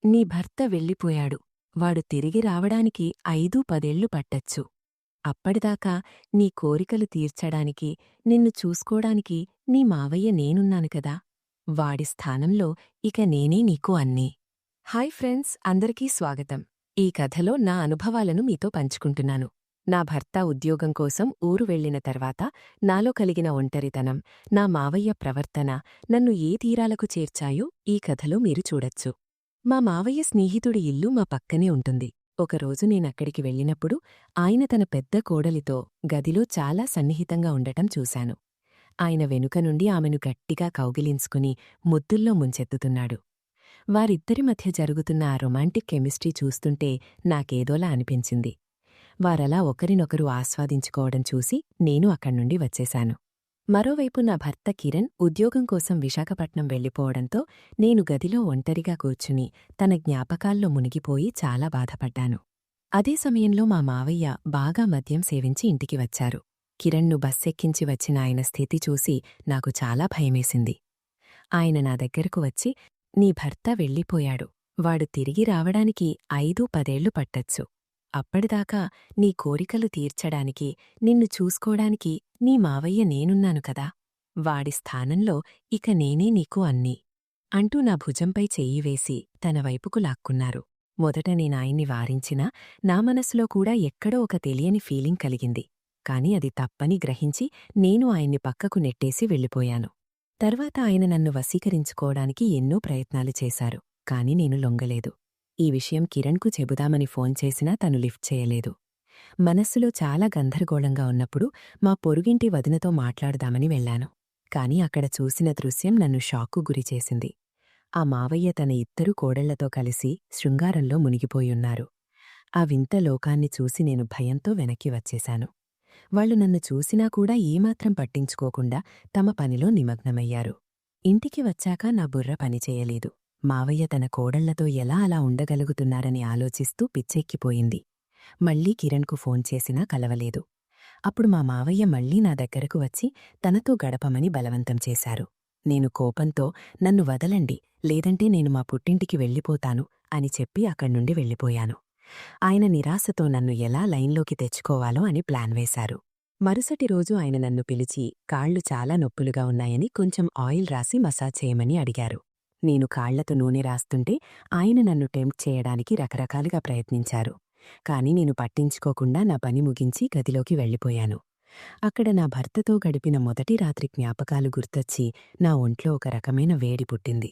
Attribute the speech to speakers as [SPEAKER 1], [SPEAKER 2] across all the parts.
[SPEAKER 1] నీ భర్త వెళ్ళిపోయాడు. వాడు తిరిగి రావడానికి 5-10 పట్టచ్చు. అప్పటిదాకా నీ కోరికలు తీర్చడానికి, నిన్ను చూసుకోడానికి నీ మావయ్య నేనున్నాను కదా! వాడి స్థానంలో ఇక నేనే నీకు అన్నీ. హాయ్ ఫ్రెండ్స్, అందరికీ స్వాగతం. ఈ కథలో నా అనుభవాలను మీతో పంచుకుంటున్నాను. నా భర్త ఉద్యోగం కోసం ఊరు వెళ్లిన తర్వాత నాలో కలిగిన ఒంటరితనం, నా మావయ్య ప్రవర్తన నన్ను ఏ తీరాలకు చేర్చాయో ఈ కథలో మీరు చూడొచ్చు. మా మావయ్య స్నేహితుడి ఇల్లు మా పక్కనే ఉంటుంది. ఒకరోజు నేనక్కడికి వెళ్ళినప్పుడు ఆయన తన పెద్ద కోడలితో గదిలో చాలా సన్నిహితంగా ఉండటం చూశాను. ఆయన వెనుక నుండి ఆమెను గట్టిగా కౌగిలించుకుని ముద్దుల్లో ముంచెత్తుతున్నాడు. వారిద్దరి మధ్య జరుగుతున్న ఆ రొమాంటిక్ కెమిస్ట్రీ చూస్తుంటే నాకేదోలా అనిపించింది. వారలా ఒకరినొకరు ఆస్వాదించుకోవడం చూసి నేను అక్కడ్నుండి వచ్చేశాను. మరోవైపు నా భర్త కిరణ్ ఉద్యోగం కోసం విశాఖపట్నం వెళ్ళిపోవడంతో నేను గదిలో ఒంటరిగా కూర్చుని తన జ్ఞాపకాల్లో మునిగిపోయి చాలా బాధపడ్డాను. అదే సమయంలో మా మావయ్య బాగా మద్యం సేవించి ఇంటికి వచ్చారు. కిరణ్ను బస్సెక్కించి వచ్చిన ఆయన స్థితి చూసి నాకు చాలా భయమేసింది. ఆయన నా దగ్గరకు వచ్చి, నీ భర్త వెళ్ళిపోయాడు. వాడు తిరిగి రావడానికి 5-10 పట్టచ్చు. అప్పటిదాకా నీ కోరికలు తీర్చడానికి, నిన్ను చూసుకోడానికి నీ మావయ్య నేనున్నాను కదా! వాడి స్థానంలో ఇక నేనే నీకు అన్నీ అంటూ నా భుజంపై చెయ్యి వేసి తన వైపుకు లాక్కున్నారు. మొదట నేనాయన్ని వారించినా నా మనసులో కూడా ఎక్కడో ఒక తెలియని ఫీలింగ్ కలిగింది. కాని అది తప్పని గ్రహించి నేను ఆయన్ని పక్కకు నెట్టేసి వెళ్ళిపోయాను. తర్వాత ఆయన నన్ను వశీకరించుకోవడానికి ఎన్నో ప్రయత్నాలు చేశారు. కాని నేను లొంగలేదు. ఈ విషయం కిరణ్కు చెబుదామని ఫోన్ చేసినా తను లిఫ్ట్ చేయలేదు. మనస్సులో చాలా గందరగోళంగా ఉన్నప్పుడు మా పొరుగింటి వదినతో మాట్లాడదామని వెళ్లాను. కాని అక్కడ చూసిన దృశ్యం నన్ను షాక్కు గురిచేసింది. ఆ మావయ్య తన ఇద్దరు కోడళ్లతో కలిసి శృంగారంలో మునిగిపోయున్నారు. ఆ వింత లోకాన్ని చూసి నేను భయంతో వెనక్కి వచ్చేశాను. వాళ్లు నన్ను చూసినా కూడా ఏమాత్రం పట్టించుకోకుండా తమ పనిలో నిమగ్నమయ్యారు. ఇంటికి వచ్చాక నా బుర్ర పనిచేయలేదు. మావయ్య తన కోడళ్లతో ఎలా అలా ఉండగలుగుతున్నారని ఆలోచిస్తూ పిచ్చెక్కిపోయింది. మళ్లీ కిరణ్కు ఫోన్ చేసినా కలవలేదు. అప్పుడు మా మావయ్య మళ్లీ నా దగ్గరకు వచ్చి తనతో గడపమని బలవంతం చేశారు. నేను కోపంతో, నన్ను వదలండి, లేదంటే నేను మా పుట్టింటికి వెళ్ళిపోతాను అని చెప్పి అక్కడ్నుండి వెళ్ళిపోయాను. ఆయన నిరాశతో నన్ను ఎలా లైన్లోకి తెచ్చుకోవాలో అని ప్లాన్ వేశారు. మరుసటి రోజు ఆయన నన్ను పిలిచి కాళ్లు చాలా నొప్పులుగా ఉన్నాయని కొంచెం ఆయిల్ రాసి మసాజ్ చేయమని అడిగారు. నేను కాళ్లతో నూనె రాస్తుంటే ఆయన నన్ను టెంప్ట్ చేయడానికి రకరకాలుగా ప్రయత్నించారు. కాని నేను పట్టించుకోకుండా నా పని ముగించి గదిలోకి వెళ్ళిపోయాను. అక్కడ నా భర్తతో గడిపిన మొదటి రాత్రి జ్ఞాపకాలు గుర్తొచ్చి నా ఒంట్లో ఒక రకమైన వేడి పుట్టింది.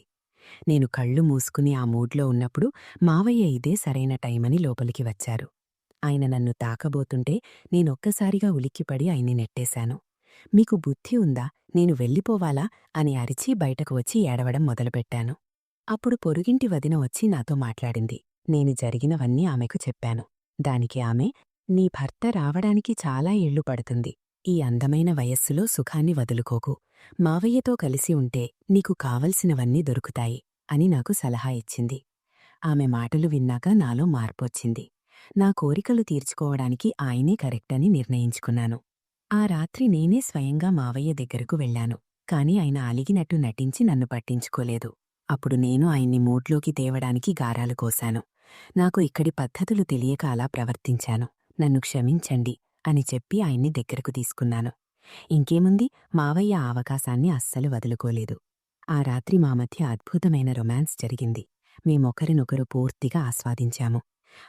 [SPEAKER 1] నేను కళ్ళు మూసుకుని ఆ మూడ్లో ఉన్నప్పుడు మావయ్య ఇదే సరైన టైమని లోపలికి వచ్చారు. ఆయన నన్ను తాకబోతుంటే నేనొక్కసారిగా ఉలిక్కిపడి ఆయన్ని నెట్టేశాను. మీకు బుద్ధి ఉందా, నేను వెళ్ళిపోవాలా అని అరిచి బయటకు వచ్చి ఏడవడం మొదలుపెట్టాను. అప్పుడు పొరుగింటి వదిన వచ్చి నాతో మాట్లాడింది. నేను జరిగినవన్నీ ఆమెకు చెప్పాను. దానికి ఆమె, నీ భర్త రావడానికి చాలా ఏళ్లు పడుతుంది. ఈ అందమైన వయస్సులో సుఖాన్ని వదులుకోకు. మావయ్యతో కలిసి ఉంటే నీకు కావలసినవన్నీ దొరుకుతాయి అని నాకు సలహా ఇచ్చింది. ఆమె మాటలు విన్నాక నాలో మార్పొచ్చింది. నా కోరికలు తీర్చుకోవడానికి ఆయనే కరెక్టని నిర్ణయించుకున్నాను. ఆ రాత్రి నేనే స్వయంగా మావయ్య దగ్గరకు వెళ్లాను. కాని ఆయన అలిగినట్టు నటించి నన్ను పట్టించుకోలేదు. అప్పుడు నేను ఆయన్ని మూడ్లోకి తేవడానికి గారాలు కోశాను. నాకు ఇక్కడి పద్ధతులు తెలియక అలా ప్రవర్తించాను. నన్ను క్షమించండి అని చెప్పి ఆయన్ని దగ్గరకు తీసుకున్నాను. ఇంకేముంది, మావయ్య ఆ అవకాశాన్ని అస్సలు వదులుకోలేదు. ఆ రాత్రి మా మధ్య అద్భుతమైన రొమాన్స్ జరిగింది. మేమొకరినొకరు పూర్తిగా ఆస్వాదించాము.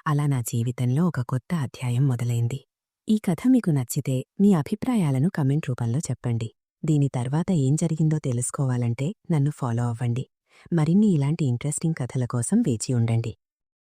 [SPEAKER 1] అలా నా జీవితంలో ఒక కొత్త అధ్యాయం మొదలైంది. ఈ కథ మీకు నచ్చితే మీ అభిప్రాయాలను కమెంట్ రూపంలో చెప్పండి. దీని తర్వాత ఏం జరిగిందో తెలుసుకోవాలంటే నన్ను ఫాలో అవ్వండి. మరిన్ని ఇలాంటి ఇంట్రెస్టింగ్ కథల కోసం వేచి ఉండండి.